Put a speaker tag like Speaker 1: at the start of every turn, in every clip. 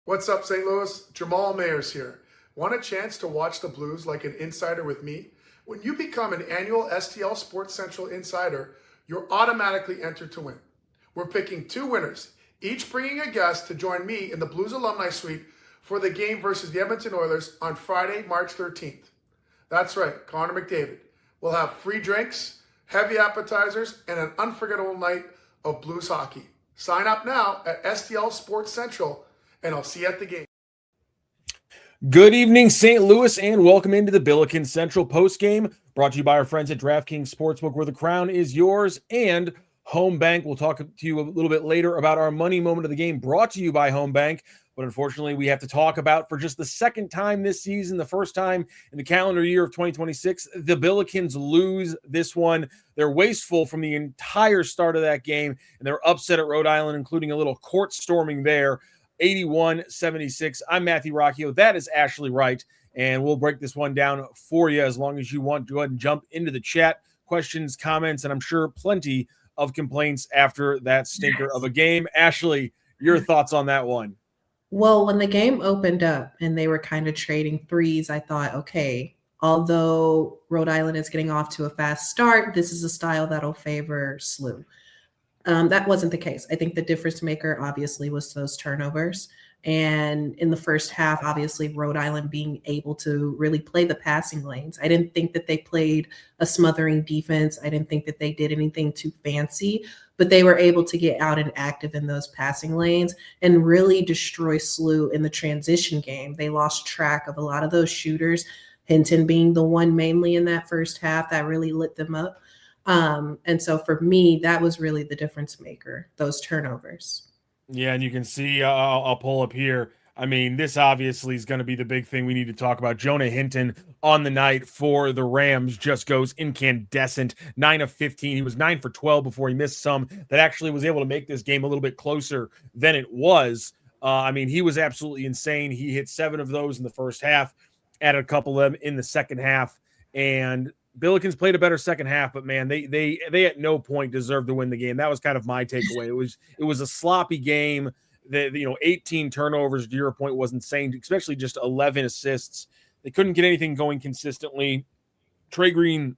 Speaker 1: What's up, St. Louis? Jamal Mayers here. Want a chance to watch the Blues like an insider with me? When you become an annual STL Sports Central insider, you're automatically entered to win. We're picking 2 winners, each bringing a guest to join me in the Blues Alumni Suite for the game versus the Edmonton Oilers on Friday, March 13th. That's right, Connor McDavid. We'll have free drinks, heavy appetizers, and an unforgettable night of Blues hockey. Sign up now at STL Sports Central, and I'll see you at the game.
Speaker 2: Good evening, St. Louis, and welcome into the Billikens Central Postgame, brought to you by our friends at DraftKings Sportsbook, where the crown is yours, and Home Bank. We'll talk to you a little bit later about our money moment of the game, brought to you by Home Bank. But unfortunately, we have to talk about, for just the second time this season, the first time in the calendar year of 2026, the Billikens lose this one. They're wasteful from the entire start of that game, and they're upset at Rhode Island, including a little court storming there. 81-76. I'm Matthew Rocchio. That is Ashley Wright, and we'll break this one down for you as long as you want. Go ahead and jump into the chat. Questions, comments, and I'm sure plenty of complaints after that stinker of a game. Ashley, your thoughts on that one?
Speaker 3: Well, when the game opened up and they were kind of trading threes, I thought, okay, although Rhode Island is getting off to a fast start, this is a style that'll favor SLU. That wasn't the case. I think the difference maker obviously was those turnovers. And in the first half, obviously, Rhode Island being able to really play the passing lanes. I didn't think that they played a smothering defense. I didn't think that they did anything too fancy, but they were able to get out and active in those passing lanes and really destroy SLU in the transition game. They lost track of a lot of those shooters, Hinton being the one mainly in that first half that really lit them up. And so for me, that was really the difference maker, those turnovers.
Speaker 2: Yeah, and you can see, I'll pull up here. I mean, this obviously is going to be the big thing we need to talk about. Jonah Hinton on the night for the Rams just goes incandescent, 9 of 15. He was 9 for 12 before he missed some. That actually was able to make this game a little bit closer than it was. I mean, he was absolutely insane. He hit 7 of those in the first half, added a couple of them in the second half, and Billikens played a better second half, but man, they at no point deserved to win the game. That was kind of my takeaway. It was a sloppy game. 18 turnovers to your point was insane, especially just 11 assists. They couldn't get anything going consistently. Trey Green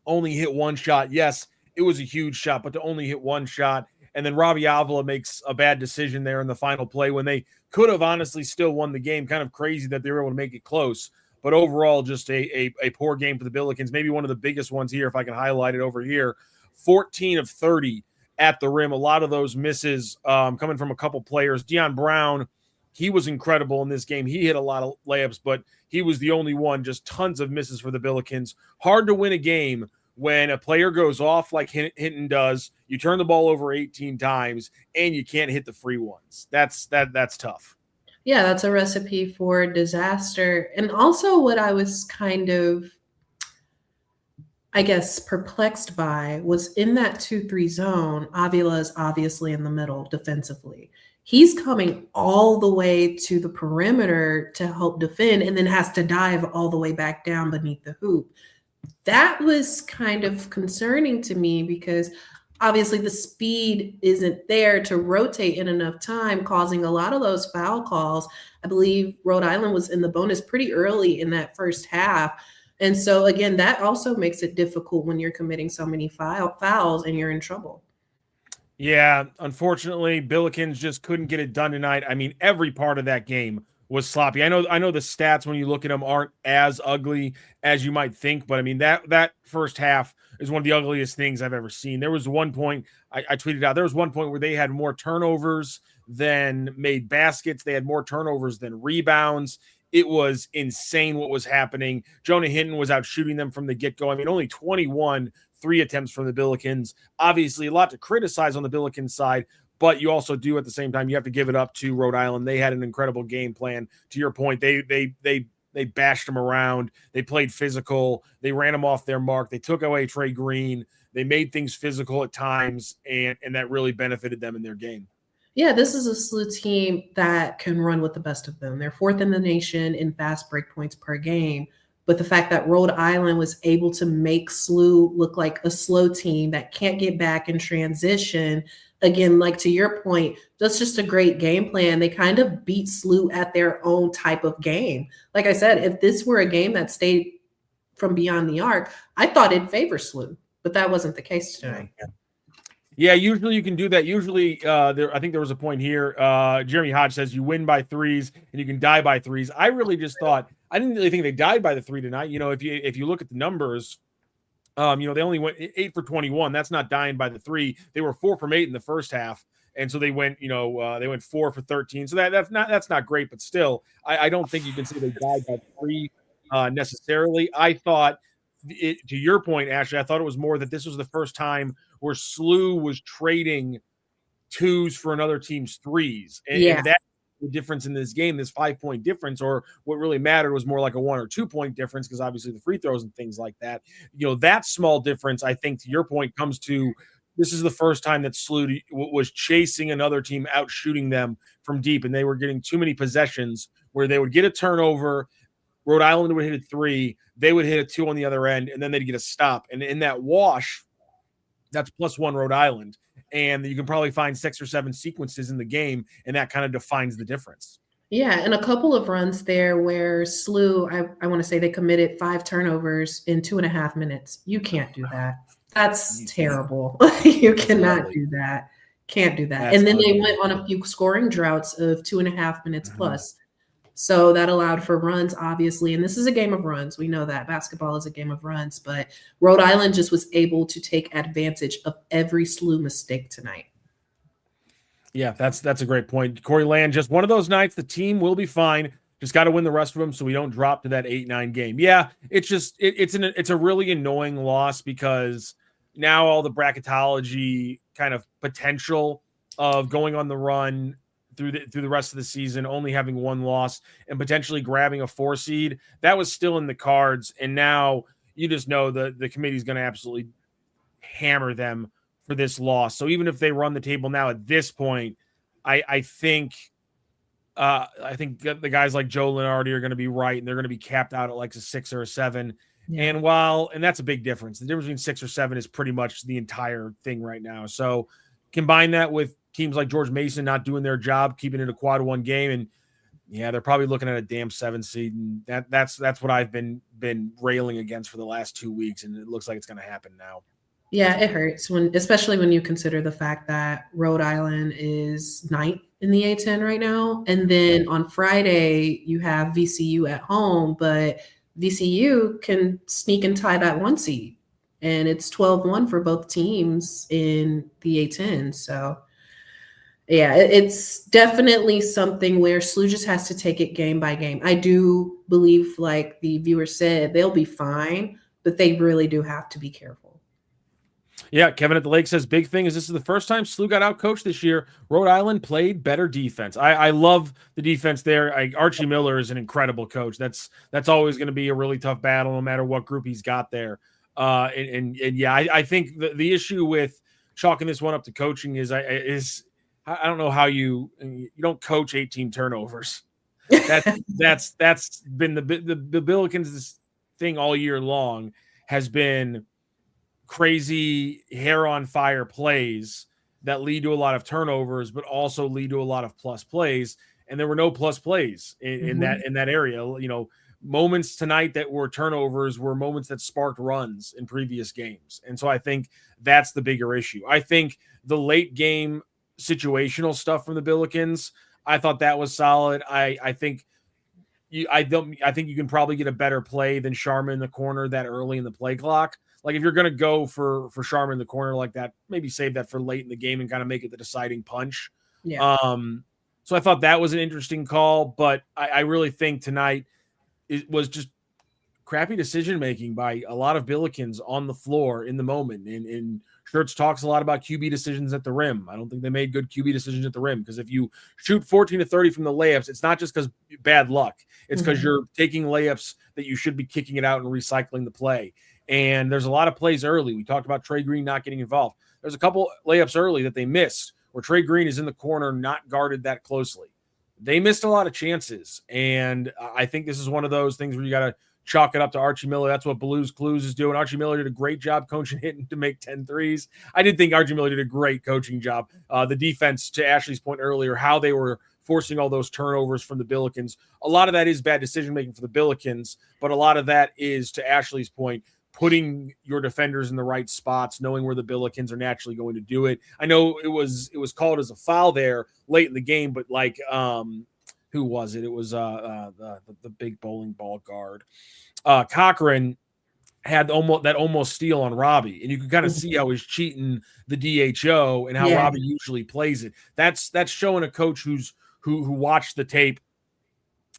Speaker 2: only hit 1 shot. Yes, it was a huge shot, but to only hit 1 shot. And then Robbie Avila makes a bad decision there in the final play when they could have honestly still won the game. Kind of crazy that they were able to make it close. But overall, just a poor game for the Billikens. Maybe one of the biggest ones here, if I can highlight it over here. 14 of 30 at the rim. A lot of those misses coming from a couple players. Deion Brown, he was incredible in this game. He hit a lot of layups, but he was the only one. Just tons of misses for the Billikens. Hard to win a game when a player goes off like Hinton does. You turn the ball over 18 times, and you can't hit the free ones. That's tough.
Speaker 3: Yeah, that's a recipe for disaster. And also what I was kind of, I guess, perplexed by was in that 2-3 zone, Avila is obviously in the middle defensively. He's coming all the way to the perimeter to help defend and then has to dive all the way back down beneath the hoop. That was kind of concerning to me because obviously the speed isn't there to rotate in enough time, causing a lot of those foul calls. I believe Rhode Island was in the bonus pretty early in that first half. And so, again, that also makes it difficult when you're committing so many fouls and you're in trouble.
Speaker 2: Yeah, unfortunately, Billikens just couldn't get it done tonight. I mean, every part of that game was sloppy. I know the stats when you look at them aren't as ugly as you might think, but I mean that first half is one of the ugliest things I've ever seen. There was one point I tweeted out. There was one point where they had more turnovers than made baskets. They had more turnovers than rebounds. It was insane what was happening. Jonah Hinton was out shooting them from the get-go. I mean, only 21 3 attempts from the Billikens. Obviously, a lot to criticize on the Billikens side, but you also do at the same time, you have to give it up to Rhode Island. They had an incredible game plan. To your point, they bashed them around. They played physical. They ran them off their mark. They took away Trey Green. They made things physical at times, and that really benefited them in their game.
Speaker 3: Yeah, this is a SLU team that can run with the best of them. They're 4th in the nation in fast break points per game. But the fact that Rhode Island was able to make SLU look like a slow team that can't get back in transition again, like to your point, that's just a great game plan. They kind of beat SLU at their own type of game. Like I said, if this were a game that stayed from beyond the arc, I thought it'd favor SLU, but that wasn't the case tonight.
Speaker 2: Yeah, usually you can do that. Usually, I think there was a point here. Jeremy Hodge says you win by threes and you can die by threes. I really just thought I didn't really think they died by the three tonight. If you look at the numbers, they only went 8 for 21. That's not dying by the three. They were 4 from 8 in the first half, and so they went 4 for 13. So that's not great, but still, I don't think you can say they died by the three necessarily. I thought, to your point, Ashley, I thought it was more that this was the first time where SLU was trading twos for another team's threes. And that's the difference in this game, this 5-point difference, or what really mattered was more like a 1 or 2 point difference, because obviously the free throws and things like that. That small difference, I think, to your point, comes to this is the first time that SLU was chasing another team, out shooting them from deep, and they were getting too many possessions where they would get a turnover. Rhode Island would hit a 3, they would hit a 2 on the other end, and then they'd get a stop. And in that wash, that's +1 Rhode Island. And you can probably find 6 or 7 sequences in the game, and that kind of defines the difference.
Speaker 3: Yeah, and a couple of runs there where SLU, I want to say they committed 5 turnovers in 2.5 minutes. You can't do that. That's terrible. You cannot do that. Can't do that. And then they went on a few scoring droughts of 2.5 minutes plus. So that allowed for runs, obviously. And this is a game of runs. We know that basketball is a game of runs, but Rhode Island just was able to take advantage of every SLU mistake tonight.
Speaker 2: Yeah, that's a great point. Corey Land, just one of those nights, the team will be fine. Just got to win the rest of them so we don't drop to that 8-9 game. Yeah, it's just it's a really annoying loss, because now all the bracketology kind of potential of going on the run through the rest of the season, only having 1 loss and potentially grabbing a 4 seed, that was still in the cards. And now you just know the committee is going to absolutely hammer them for this loss. So even if they run the table now at this point, I think the guys like Joe Lenardi are going to be right, and they're going to be capped out at like a 6 or a 7. Yeah. And that's a big difference. The difference between 6 or 7 is pretty much the entire thing right now. So combine that with teams like George Mason not doing their job, keeping it a quad 1 game, and yeah, they're probably looking at a damn 7 seed, and that's what I've been railing against for the last 2 weeks, and it looks like it's going to happen now.
Speaker 3: Yeah, it hurts especially when you consider the fact that Rhode Island is 9th in the A10 right now, and then on Friday you have VCU at home, but VCU can sneak and tie that 1 seed, and it's 12-1 for both teams in the A10. So yeah, it's definitely something where SLU just has to take it game by game. I do believe, like the viewer said, they'll be fine, but they really do have to be careful.
Speaker 2: Yeah, Kevin at the Lake says, big thing is this is the first time SLU got out-coached this year. Rhode Island played better defense. I love the defense there. Archie Miller is an incredible coach. That's always going to be a really tough battle no matter what group he's got there. And yeah, I think the issue with chalking this one up to coaching is I don't know how you don't coach 18 turnovers. That's been the Billikens' thing all year long, has been crazy hair on fire plays that lead to a lot of turnovers, but also lead to a lot of plus plays. And there were no plus plays in that area. Moments tonight that were turnovers were moments that sparked runs in previous games. And so I think that's the bigger issue. I think the late game situational stuff from the Billikens, I thought that was solid. I think you can probably get a better play than Sharma in the corner that early in the play clock. Like if you're going to go for Sharma in the corner like that, maybe save that for late in the game and kind of make it the deciding punch.
Speaker 3: Yeah.
Speaker 2: So I thought that was an interesting call, but I really think tonight it was just crappy decision making by a lot of Billikens on the floor in the moment. And Schertz talks a lot about QB decisions at the rim. I don't think they made good QB decisions at the rim, because if you shoot 14 to 30 from the layups, it's not just because bad luck. It's because you're taking layups that you should be kicking it out and recycling the play. And there's a lot of plays early. We talked about Trey Green not getting involved. There's a couple layups early that they missed where Trey Green is in the corner, not guarded that closely. They missed a lot of chances. And I think this is one of those things where you got to chalk it up to Archie Miller. That's what Blues Clues is doing. Archie Miller did a great job coaching Hinton to make 10 threes. I did think Archie Miller did a great coaching job. The defense, to Ashley's point earlier, how they were forcing all those turnovers from the Billikens. A lot of that is bad decision-making for the Billikens, but a lot of that is, to Ashley's point, putting your defenders in the right spots, knowing where the Billikens are naturally going to do it. I know it was called as a foul there late in the game, but like who was it? It was the big bowling ball guard. Cochran had almost steal on Robbie, and you can kind of see how he's cheating the DHO and how Robbie usually plays it. That's showing a coach who watched the tape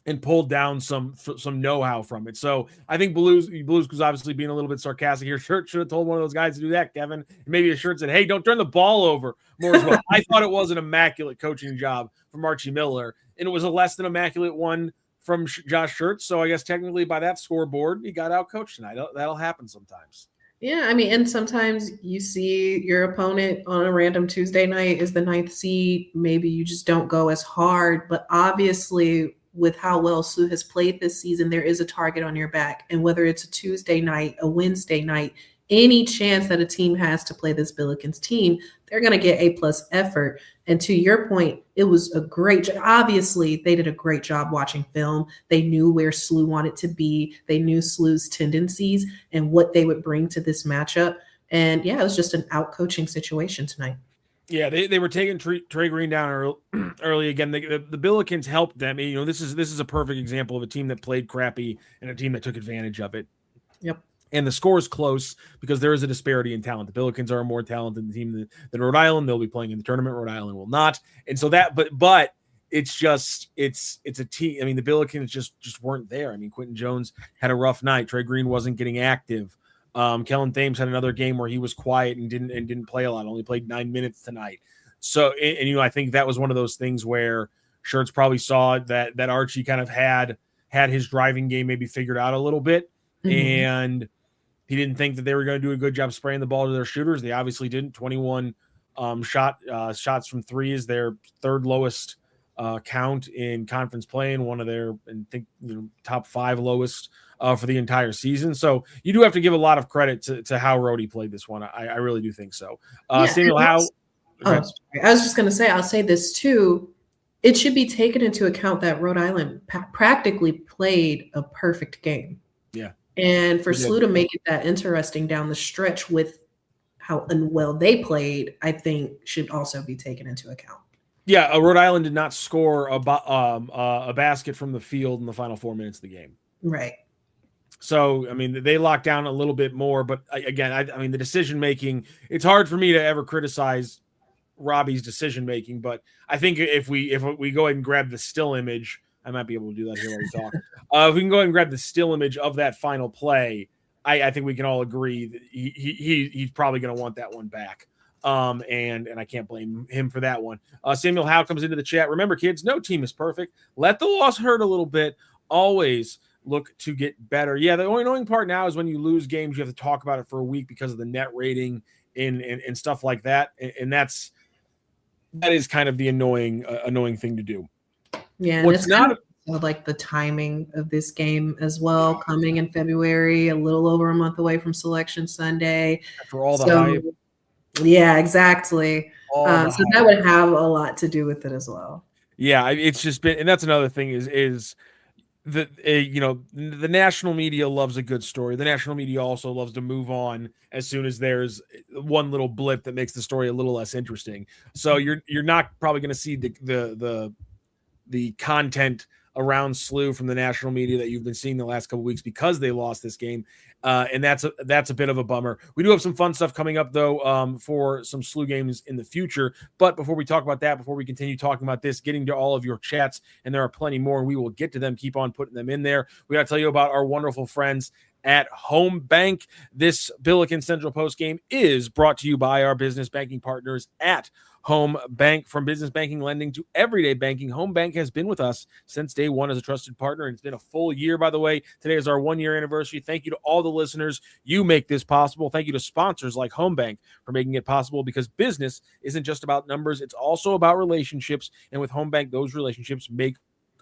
Speaker 2: and pulled down some know-how from it. So I think Blues was obviously being a little bit sarcastic here. Shirt should have told one of those guys to do that, Kevin. Maybe a shirt said, hey, don't turn the ball over more as well. I thought it was an immaculate coaching job from Archie Miller, and it was a less than immaculate one from Josh Schertz. So I guess technically by that scoreboard, he got out coached tonight. That'll happen sometimes.
Speaker 3: Yeah, I mean, and sometimes you see your opponent on a random Tuesday night is the 9th seed. Maybe you just don't go as hard. But obviously, with how well SLU has played this season, there is a target on your back. And whether it's a Tuesday night, a Wednesday night, any chance that a team has to play this Billikens team, they're going to get A+ effort. And to your point, it was a great job. Obviously, they did a great job watching film. They knew where SLU wanted to be. They knew SLU's tendencies and what they would bring to this matchup. And yeah, it was just an out-coaching situation tonight. Yeah,
Speaker 2: they were taking Trey Green down early again. The Billikens helped them. You know, this is a perfect example of a team that played crappy and a team that took advantage of it.
Speaker 3: Yep.
Speaker 2: And the score is close because there is a disparity in talent. The Billikens are a more talented team than Rhode Island. They'll be playing in the tournament. Rhode Island will not. And so that, but it's a team. I mean, the Billikens just weren't there. I mean, Quentin Jones had a rough night. Trey Green wasn't getting active. Kellen Thames had another game where he was quiet and didn't play a lot. Only played 9 minutes tonight. So, and you know, I think that was one of those things where Schertz probably saw that Archie kind of had his driving game maybe figured out a little bit, and he didn't think that they were going to do a good job spraying the ball to their shooters. They obviously didn't. 21 shots from three is their third lowest count in conference play, and one of their top 5 lowest for the entire season. So you do have to give a lot of credit to how Rhodey played this one. I really do think so. Samuel Howe.
Speaker 3: I was just going to say, I'll say this too. It should be taken into account that Rhode Island practically played a perfect game.
Speaker 2: Yeah.
Speaker 3: And for SLU to make it that interesting down the stretch with how unwell they played, I think should also be taken into account.
Speaker 2: Yeah, Rhode Island did not score a basket from the field in the final 4 minutes of the game.
Speaker 3: Right.
Speaker 2: So, I mean, they locked down a little bit more, but again, I mean, the decision-making, it's hard for me to ever criticize Robbie's decision-making, but I think if we go ahead and grab the still image, I might be able to do that here while we talk. If we can go ahead and grab the still image of that final play, I think we can all agree that he's probably going to want that one back. And I can't blame him for that one. Samuel Howe comes into the chat. Remember, kids, no team is perfect. Let the loss hurt a little bit. Always look to get better. Yeah, the only annoying part now is when you lose games, you have to talk about it for a week because of the net rating and stuff like that. And that is kind of the annoying thing to do.
Speaker 3: Yeah, and it's not like the timing of this game as well, coming in February, a little over a month away from Selection Sunday.
Speaker 2: For all the hype.
Speaker 3: Yeah, exactly. So that would have a lot to do with it as well.
Speaker 2: Yeah, it's just been, and that's another thing is that the national media loves a good story. The national media also loves to move on as soon as there's one little blip that makes the story a little less interesting. So you're not probably going to see the content around SLU from the national media that you've been seeing the last couple of weeks because they lost this game. And that's a bit of a bummer. We do have some fun stuff coming up though, for some SLU games in the future. But before we talk about that, before we continue talking about this, getting to all of your chats, and there are plenty more, and we will get to them, keep on putting them in there. We got to tell you about our wonderful friends at Home Bank. This Billikens Central Post game is brought to you by our business banking partners at Home Bank. From business banking lending to everyday banking, Home Bank has been with us since day one as a trusted partner, and it's been a full year, by the way. Today is our 1-year anniversary. Thank you to all the listeners. You make this possible. Thank you to sponsors like Home Bank for making it possible, because business isn't just about numbers. It's also about relationships, and with Home Bank, those relationships make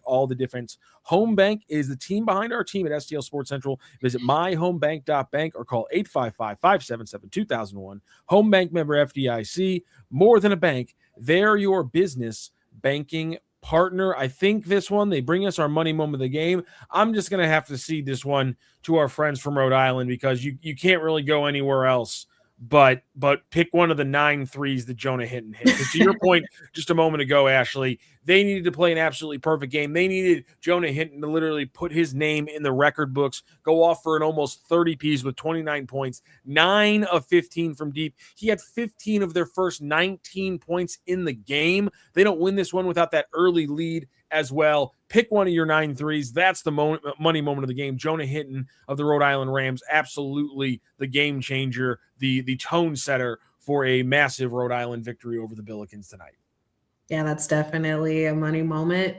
Speaker 2: all the difference. Home Bank is the team behind our team at STL Sports Central. Visit myhomebank.bank or call 855-577-2001. Home Bank member FDIC. More than a bank, they're your business banking partner. I think this one, they bring us our money moment of the game. I'm just going to have to cede this one to our friends from Rhode Island because you can't really go anywhere else but pick one of the 9 threes that Jonah Hinton hit. Because to your point just a moment ago, Ashley, they needed to play an absolutely perfect game. They needed Jonah Hinton to literally put his name in the record books, go off for an almost 30 piece with 29 points, 9 of 15 from deep. He had 15 of their first 19 points in the game. They don't win this one without that early lead as well. Pick one of your 9 threes. That's the money moment of the game. Jonah Hinton of the Rhode Island Rams, absolutely the game changer, the tone setter for a massive Rhode Island victory over the Billikens tonight.
Speaker 3: Yeah, that's definitely a money moment.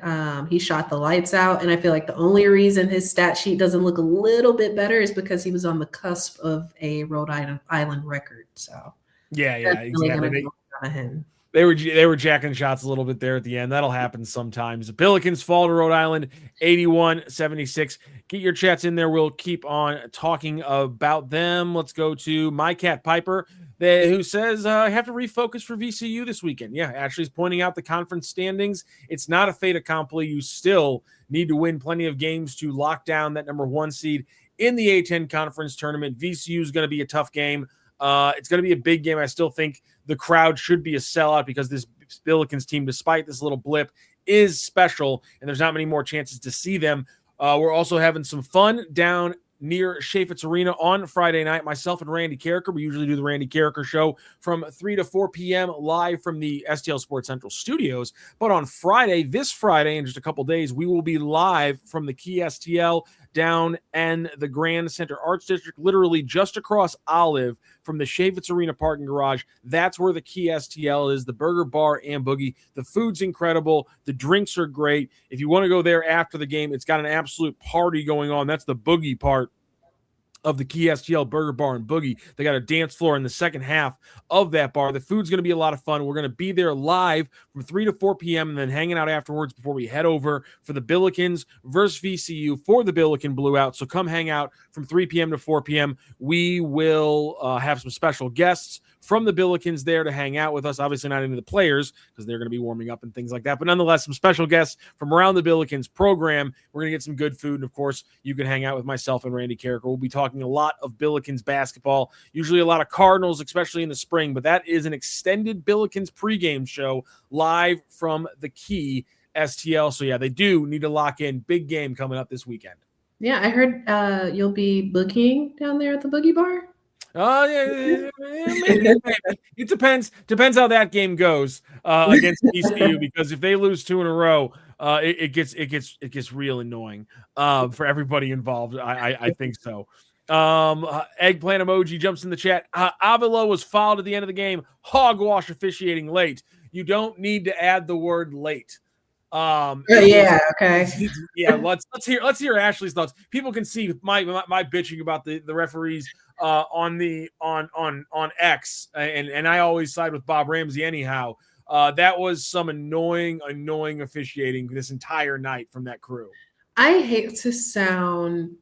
Speaker 3: He shot the lights out, and I feel like the only reason his stat sheet doesn't look a little bit better is because he was on the cusp of a Rhode Island record. So
Speaker 2: yeah, exactly. They were jacking shots a little bit there at the end. That'll happen sometimes. The Billikens fall to Rhode Island 81-76. Get your chats in there. We'll keep on talking about them. Let's go to My Cat Piper, who says, I have to refocus for VCU this weekend. Yeah, Ashley's pointing out the conference standings. It's not a fait accompli. You still need to win plenty of games to lock down that number 1 seed in the A-10 conference tournament. VCU is going to be a tough game. It's going to be a big game. I still think the crowd should be a sellout because this Billikens team, despite this little blip, is special, and there's not many more chances to see them. We're also having some fun down near Chaffetz Arena on Friday night. Myself and Randy Carricker, we usually do the Randy Carricker Show from 3 to 4 p.m. live from the STL Sports Central studios. But on Friday, this Friday, in just a couple days, we will be live from the Key STL down in the Grand Center Arts District, literally just across Olive from the Chaffetz Arena parking garage. That's where the Key STL is, the burger bar and boogie. The food's incredible. The drinks are great. If you want to go there after the game, it's got an absolute party going on. That's the boogie part of the Key STL Burger Bar and Boogie. They got a dance floor in the second half of that bar. The food's going to be a lot of fun. We're going to be there live from 3 to 4 p.m. and then hanging out afterwards before we head over for the Billikens versus VCU for the Billiken Blue Out. So come hang out from 3 p.m. to 4 p.m. We will have some special guests from the Billikens there to hang out with us. Obviously not any of the players because they're going to be warming up and things like that. But nonetheless, some special guests from around the Billikens program. We're going to get some good food. And, of course, you can hang out with myself and Randy Carricker. We'll be talking a lot of Billikens basketball, usually a lot of Cardinals, especially in the spring. But that is an extended Billikens pregame show live from the Key STL. So, yeah, they do need to lock in. Big game coming up this weekend.
Speaker 3: Yeah, I heard you'll be booking down there at the Boogie Bar.
Speaker 2: Oh yeah, maybe. It depends how that game goes against VCU, because if they lose 2 in a row, it gets real annoying for everybody involved. I think so. Eggplant emoji jumps in the chat. Avila was fouled at the end of the game. Hogwash officiating late. You don't need to add the word late.
Speaker 3: Yeah, okay.
Speaker 2: Yeah, let's hear Ashley's thoughts. People can see my bitching about the referees on X, and I always side with Bob Ramsey anyhow. That was some annoying officiating this entire night from that crew. I
Speaker 3: hate to sound,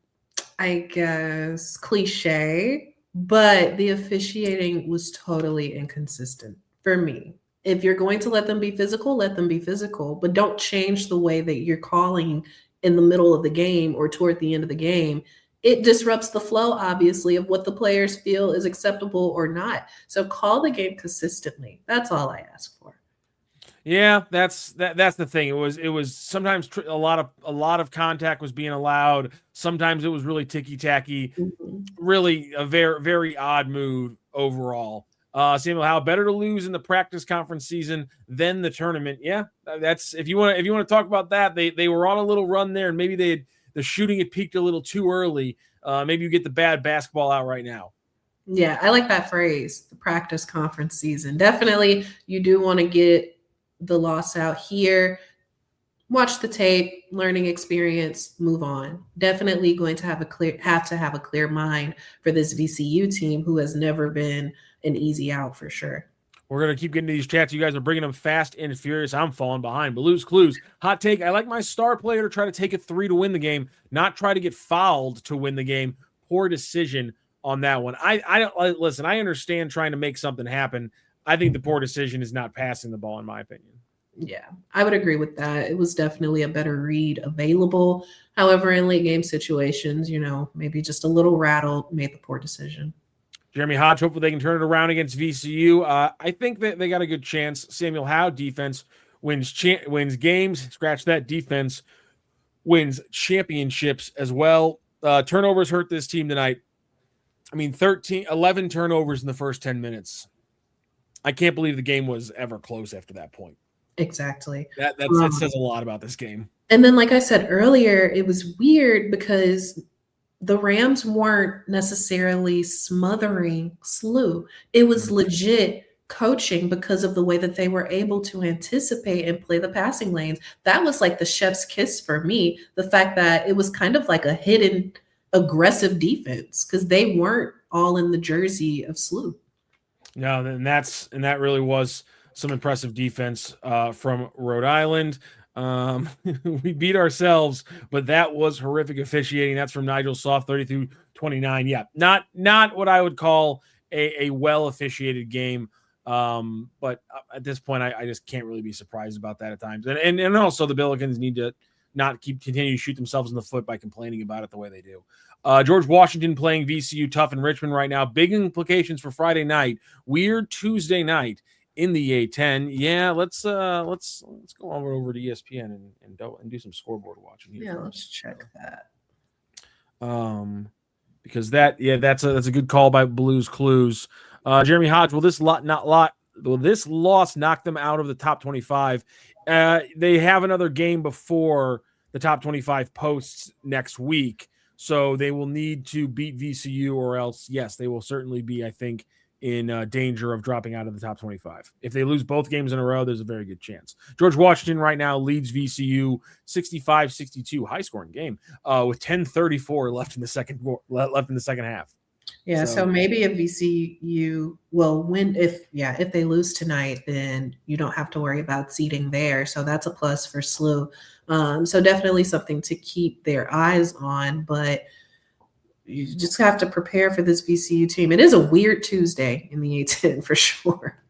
Speaker 3: I guess, cliche, but the officiating was totally inconsistent for me. If you're going to let them be physical, let them be physical, but don't change the way that you're calling in the middle of the game or toward the end of the game. It disrupts the flow, obviously, of what the players feel is acceptable or not. So call the game consistently. That's all I ask for.
Speaker 2: Yeah, that's the thing. It was sometimes a lot of contact was being allowed. Sometimes it was really ticky-tacky. Mm-hmm. Really a very, very odd mood overall. Samuel Howe, better to lose in the practice conference season than the tournament. Yeah, that's if you want to talk about that. They were on a little run there, and maybe the shooting had peaked a little too early. Maybe you get the bad basketball out right now.
Speaker 3: Yeah, I like that phrase, the practice conference season. Definitely, you do want to get the loss out here. Watch the tape, learning experience, move on. Definitely going to have a clear mind for this VCU team who has never been an easy out for sure.
Speaker 2: We're going to keep getting to these chats. You guys are bringing them fast and furious. I'm falling behind. Blues Clues. Hot take. I like my star player to try to take a 3 to win the game, not try to get fouled to win the game. Poor decision on that one. I don't listen. I understand trying to make something happen. I think the poor decision is not passing the ball, in my opinion.
Speaker 3: Yeah, I would agree with that. It was definitely a better read available. However, in late game situations, maybe just a little rattled, made the poor decision.
Speaker 2: Jeremy Hodge, hopefully they can turn it around against VCU. I think that they got a good chance. Samuel Howe, defense wins games. Scratch that. Defense wins championships as well. Turnovers hurt this team tonight. 11 turnovers in the first 10 minutes. I can't believe the game was ever close after that point.
Speaker 3: Exactly.
Speaker 2: That says a lot about this game.
Speaker 3: And then, like I said earlier, it was weird because the Rams weren't necessarily smothering SLU. It was legit coaching because of the way that they were able to anticipate and play the passing lanes. That was like the chef's kiss for me. The fact that it was kind of like a hidden aggressive defense because they weren't all in the jersey of SLU.
Speaker 2: No, and that really was some impressive defense from Rhode Island. We beat ourselves, but that was horrific officiating. That's from Nigel Soft, 30-29. Yeah, not what I would call a well officiated game. But at this point, I just can't really be surprised about that at times. And also the Billikens need to not continue to shoot themselves in the foot by complaining about it the way they do. George Washington playing VCU tough in Richmond right now. Big implications for Friday night. Weird Tuesday night in the A10. Yeah, let's go over to ESPN and do some scoreboard watching here.
Speaker 3: Yeah, let's check that.
Speaker 2: Because that's a good call by Blues Clues. Jeremy Hodge, will this loss knock them out of the top 25? They have another game before the top 25 posts next week, so they will need to beat VCU, or else, yes, they will certainly be, I think, in danger of dropping out of the top 25. If they lose both games in a row, there's a very good chance. George Washington right now leads VCU 65-62, high-scoring game with 10:34 left in the second half.
Speaker 3: Yeah, so maybe if VCU will win, if they lose tonight, then you don't have to worry about seeding there. So that's a plus for SLU. So definitely something to keep their eyes on, but you just have to prepare for this VCU team. It is a weird Tuesday in the A10 for sure.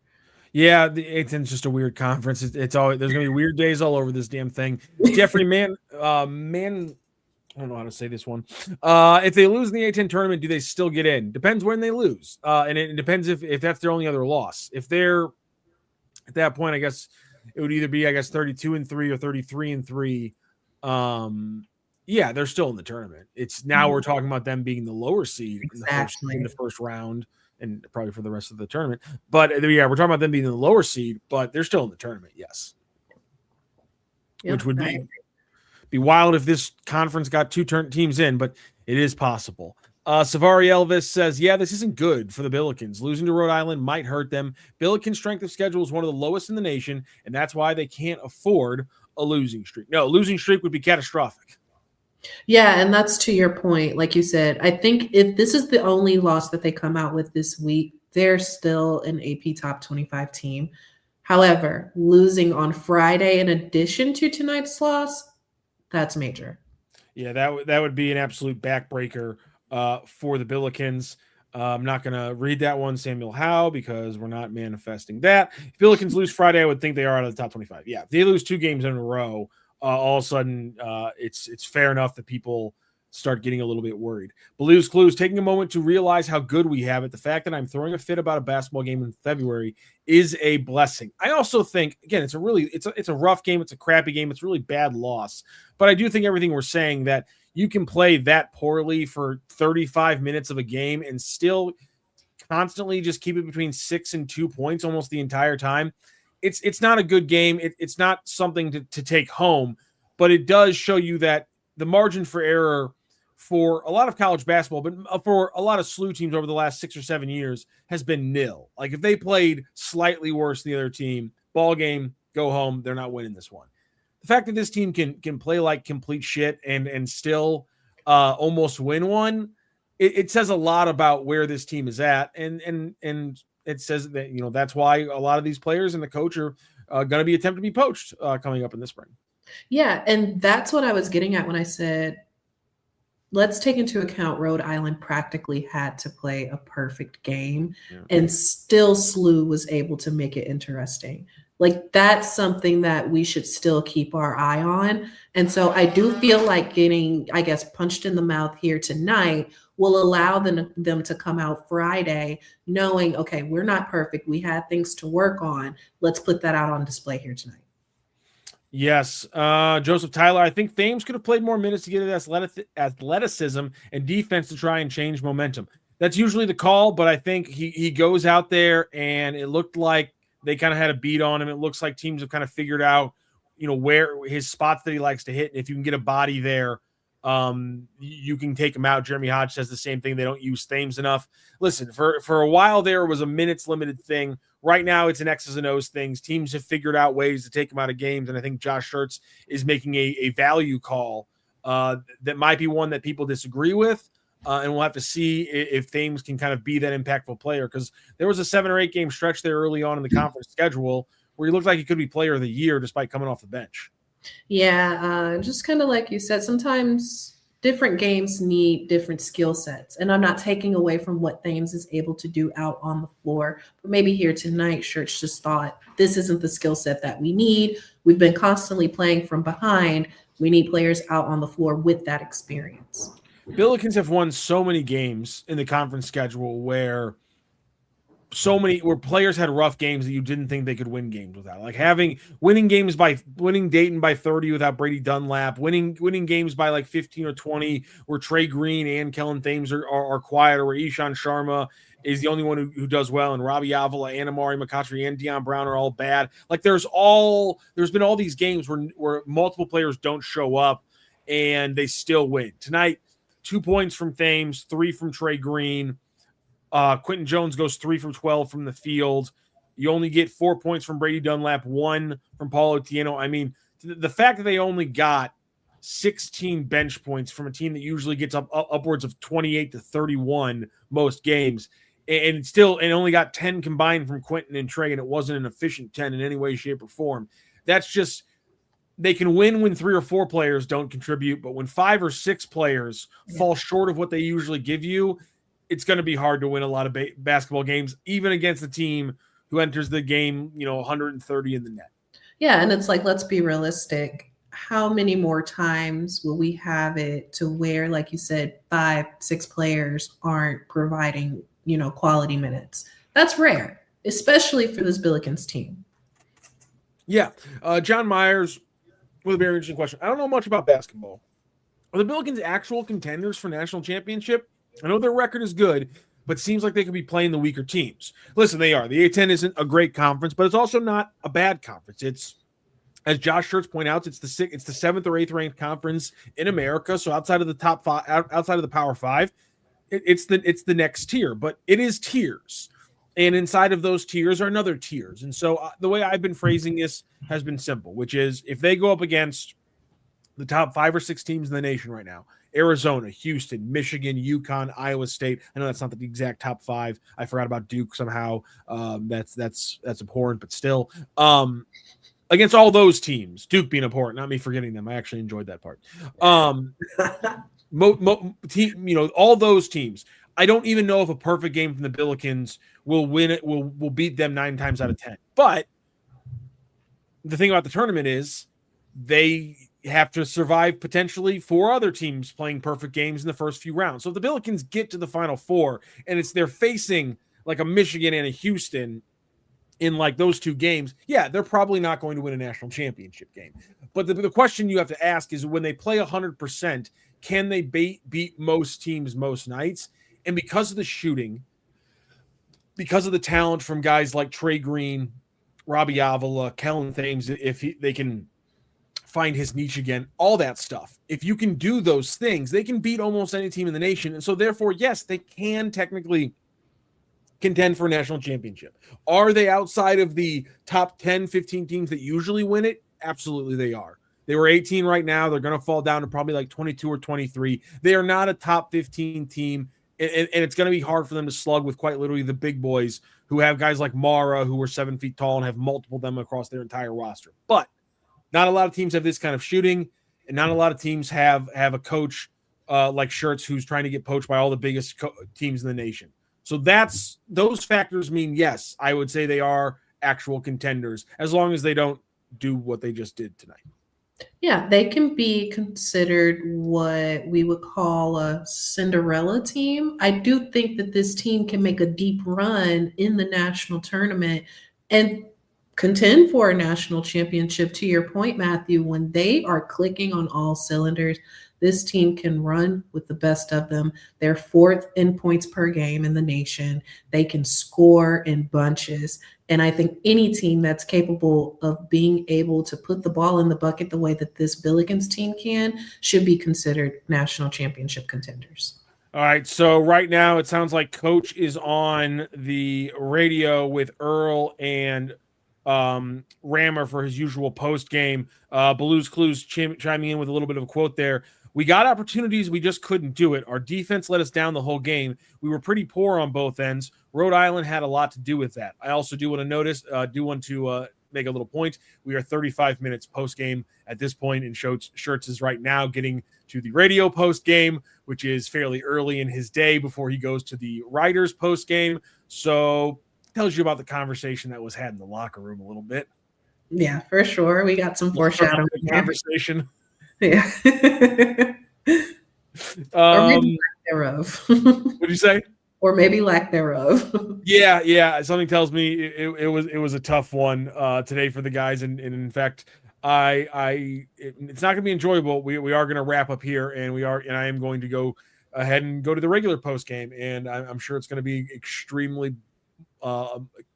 Speaker 2: Yeah, the A10 is just a weird conference. It's always, there's gonna be weird days all over this damn thing. Jeffrey Man, I don't know how to say this one. If they lose in the A10 tournament, do they still get in? Depends when they lose, and it depends if that's their only other loss. If they're at that point, I guess it would either be 32-3 or 33-3. Yeah, they're still in the tournament. It's now we're talking about them being the lower seed in the first round, and probably for the rest of the tournament. But yeah, we're talking about them being in the lower seed, but they're still in the tournament. Yes, which would be wild if this conference got two teams in, but it is possible. Savari Elvis says, yeah, this isn't good for the Billikens. Losing to Rhode Island might hurt them. Billikens' strength of schedule is one of the lowest in the nation, and that's why they can't afford a losing streak. No, a losing streak would be catastrophic.
Speaker 3: Yeah, and that's to your point. Like you said, I think if this is the only loss that they come out with this week, they're still an AP top 25 team. However, losing on Friday in addition to tonight's loss, that's major.
Speaker 2: Yeah, that would be an absolute backbreaker for the Billikens. I'm not going to read that one, Samuel Howe, because we're not manifesting that. If Billikens lose Friday, I would think they are out of the top 25. Yeah, if they lose two games in a row, all of a sudden it's fair enough that people start getting a little bit worried. Blues Clues, taking a moment to realize how good we have it. The fact that I'm throwing a fit about a basketball game in February is a blessing. I also think, again, it's a rough game. It's a crappy game. It's a really bad loss. But I do think everything we're saying, that you can play that poorly for 35 minutes of a game and still constantly just keep it between 6 and 2 points almost the entire time. It's not a good game. It's not something to take home, but it does show you that the margin for error for a lot of college basketball, but for a lot of SLU teams over the last 6 or 7 years has been nil. Like if they played slightly worse than the other team, ball game, go home, they're not winning this one. The fact that this team can play like complete shit and still almost win one, it says a lot about where this team is at. And it says that, that's why a lot of these players and the coach are going to be attempted to be poached coming up in the spring.
Speaker 3: Yeah, and that's what I was getting at when I said, let's take into account Rhode Island practically had to play a perfect game, and still SLU was able to make it interesting. Like, that's something that we should still keep our eye on. And so I do feel like getting, I guess, punched in the mouth here tonight will allow them to come out Friday knowing, okay, we're not perfect. We had things to work on. Let's put that out on display here tonight.
Speaker 2: Yes. Joseph Tyler, I think Thames could have played more minutes to get his athleticism and defense to try and change momentum. That's usually the call, but I think he goes out there and it looked like they kind of had a beat on him. It looks like teams have kind of figured out, where his spots that he likes to hit. And if you can get a body there, you can take him out. Jeremy Hodge says the same thing. They don't use Thames enough. Listen, for a while there, it was a minutes limited thing. Right now, it's an X's and O's things. Teams have figured out ways to take him out of games, and I think Josh Schertz is making a value call that might be one that people disagree with, and we'll have to see if Thames can kind of be that impactful player, because there was a 7 or 8 game stretch there early on in the conference schedule where he looked like he could be player of the year despite coming off the bench.
Speaker 3: Yeah, just kind of like you said, sometimes different games need different skill sets. And I'm not taking away from what Thames is able to do out on the floor. But maybe here tonight, Schertz just thought, this isn't the skill set that we need. We've been constantly playing from behind. We need players out on the floor with that experience.
Speaker 2: Billikens have won so many games in the conference schedule where players had rough games that you didn't think they could win games without, like winning Dayton by 30 without Brady Dunlap, winning games by like 15 or 20 where Trey Green and Kellen Thames are quiet, or where Ishan Sharma is the only one who does well, and Robbie Avila and Amari McCautry and Deion Brown are all bad. Like there's been all these games where multiple players don't show up and they still win. Tonight, 2 points from Thames, 3 from Trey Green. Quentin Jones goes 3 from 12 from the field. You only get 4 points from Brady Dunlap, 1 from Paul Otieno. I mean, the fact that they only got 16 bench points from a team that usually gets upwards of 28 to 31 most games, and only got 10 combined from Quentin and Trey, and it wasn't an efficient 10 in any way, shape, or form. That's just, they can win when 3 or 4 players don't contribute, but when 5 or 6 players fall short of what they usually give you, it's going to be hard to win a lot of basketball games, even against a team who enters the game, 130 in the net.
Speaker 3: Yeah, and it's like, let's be realistic. How many more times will we have it to where, like you said, 5, 6 players aren't providing, quality minutes? That's rare, especially for this Billikens team.
Speaker 2: Yeah. John Myers with a very interesting question. I don't know much about basketball. Are the Billikens actual contenders for national championship? I know their record is good, but seems like they could be playing the weaker teams. Listen, they are. The A-10 isn't a great conference, but it's also not a bad conference. It's, as Josh Schertz pointed out, it's the 7th or 8th ranked conference in America. So outside of the top 5, outside of the Power 5, it's the next tier. But it is tiers, and inside of those tiers are another tiers. And so the way I've been phrasing this has been simple, which is if they go up against the top 5 or 6 teams in the nation right now, Arizona, Houston, Michigan, UConn, Iowa State. I know that's not the exact top 5. I forgot about Duke somehow. That's abhorrent, but still. Against all those teams, Duke being abhorrent, not me forgetting them. I actually enjoyed that part. All those teams. I don't even know if a perfect game from the Billikens will win it. Will beat them 9 times out of 10. But the thing about the tournament is they have to survive potentially 4 other teams playing perfect games in the first few rounds. So if the Billikens get to the Final 4 and they're facing like a Michigan and a Houston in like those 2 games, yeah, they're probably not going to win a national championship game. But the question you have to ask is, when they play 100%, can they beat most teams most nights? And because of the shooting, because of the talent from guys like Trey Green, Robbie Avila, Kellen Thames, they can find his niche again, all that stuff. If you can do those things, they can beat almost any team in the nation. And so therefore, yes, they can technically contend for a national championship. Are they outside of the top 10, 15 teams that usually win it? Absolutely they are. They were 18 right now. They're going to fall down to probably like 22 or 23. They are not a top 15 team, and it's going to be hard for them to slug with quite literally the big boys who have guys like Mara, who are 7 feet tall and have multiple of them across their entire roster. But not a lot of teams have this kind of shooting, and not a lot of teams have a coach like Shirts who's trying to get poached by all the biggest teams in the nation. So those factors mean, yes, I would say they are actual contenders, as long as they don't do what they just did tonight.
Speaker 3: Yeah, they can be considered what we would call a Cinderella team. I do think that this team can make a deep run in the national tournament and contend for a national championship. To your point, Matthew, when they are clicking on all cylinders, this team can run with the best of them. They're 4th in points per game in the nation. They can score in bunches. And I think any team that's capable of being able to put the ball in the bucket the way that this Billikens team can should be considered national championship contenders.
Speaker 2: All right, so right now it sounds like Coach is on the radio with Earl and Rammer for his usual post game. Blues Clues chiming in with a little bit of a quote there. We got opportunities, we just couldn't do it. Our defense let us down the whole game. We were pretty poor on both ends. Rhode Island had a lot to do with that. I also do want to make a little point. We are 35 minutes post game at this point, and Shirts is right now getting to the radio post game, which is fairly early in his day before he goes to the writers post game. So tells you about the conversation that was had in the locker room a little bit.
Speaker 3: Yeah, for sure. We got some foreshadowing
Speaker 2: conversation.
Speaker 3: Yeah. Or maybe lack thereof.
Speaker 2: What'd you say?
Speaker 3: Or maybe lack thereof.
Speaker 2: Yeah. Something tells me it was a tough one today for the guys, and in fact, it's not going to be enjoyable. We are going to wrap up here, and I am going to go ahead and go to the regular post game, and I'm sure it's going to be extremely,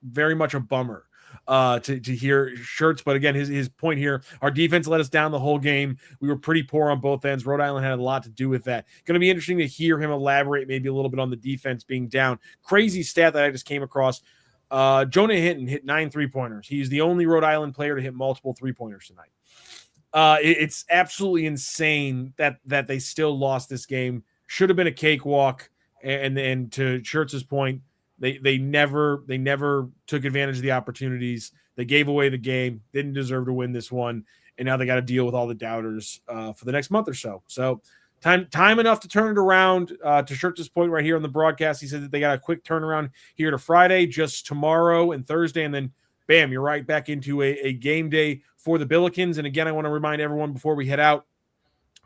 Speaker 2: very much a bummer to hear Shirts. But again, his point here, our defense let us down the whole game. We were pretty poor on both ends. Rhode Island had a lot to do with that. Going to be interesting to hear him elaborate maybe a little bit on the defense being down. Crazy stat that I just came across. Jonah Hinton hit 9 3-pointers. He's the only Rhode Island player to hit multiple 3-pointers tonight. It's absolutely insane that they still lost this game. Should have been a cakewalk. And to Shirts' point, They never took advantage of the opportunities. They gave away the game, didn't deserve to win this one, and now they got to deal with all the doubters for the next month or so. So time enough to turn it around. To Shirts' point right here on the broadcast, he said that they got a quick turnaround here to Friday, just tomorrow and Thursday, and then bam, you're right back into a game day for the Billikens. And again, I want to remind everyone before we head out,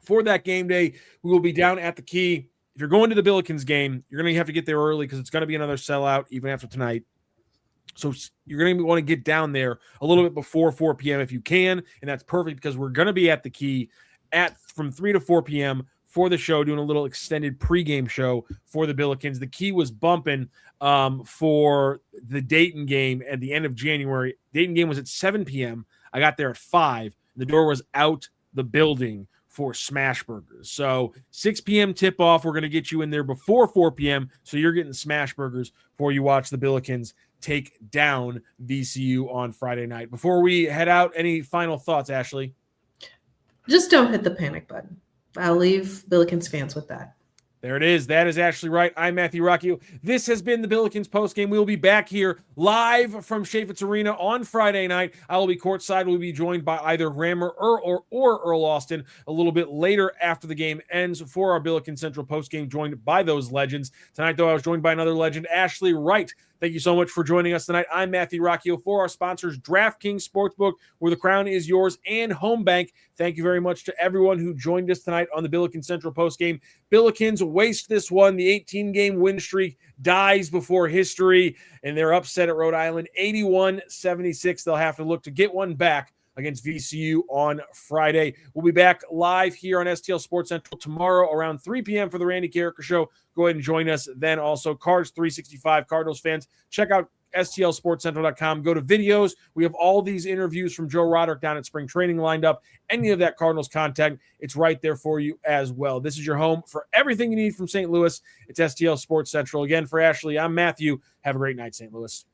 Speaker 2: for that game day, we will be down at the Key. If you're going to the Billikens game, you're going to have to get there early because it's going to be another sellout even after tonight. So you're going to want to get down there a little bit before 4 p.m. if you can, and that's perfect because we're going to be at the Key from 3 to 4 p.m. for the show, doing a little extended pregame show for the Billikens. The Key was bumping for the Dayton game at the end of January. Dayton game was at 7 p.m. I got there at 5. The door was out the building for smash burgers. So 6 p.m. tip off. We're going to get you in there before 4 p.m. So you're getting smash burgers before you watch the Billikens take down VCU on Friday night. Before we head out, any final thoughts, Ashley?
Speaker 3: Just don't hit the panic button. I'll leave Billikens fans with that.
Speaker 2: There it is. That is Ashley Wright. I'm Matthew Rocchio. This has been the Billikens postgame. We will be back here live from Chaffetz Arena on Friday night. I will be courtside. We'll be joined by either Rammer or Earl Austin a little bit later after the game ends for our Billikens Central postgame, joined by those legends. Tonight, though, I was joined by another legend, Ashley Wright. Thank you so much for joining us tonight. I'm Matthew Rocchio for our sponsors, DraftKings Sportsbook, where the crown is yours, and Home Bank. Thank you very much to everyone who joined us tonight on the Billikens Central postgame. Billikens waste this one. The 18-game win streak dies before history, and they're upset at Rhode Island, 81-76. They'll have to look to get one back against VCU on Friday. We'll be back live here on STL Sports Central tomorrow around 3 p.m. for the Randy Carricker Show. Go ahead and join us then. Also, Cards 365 Cardinals fans, check out STLSportsCentral.com. Go to videos. We have all these interviews from Joe Roderick down at spring training lined up. Any of that Cardinals content, it's right there for you as well. This is your home for everything you need from St. Louis. It's STL Sports Central. Again, for Ashley, I'm Matthew. Have a great night, St. Louis.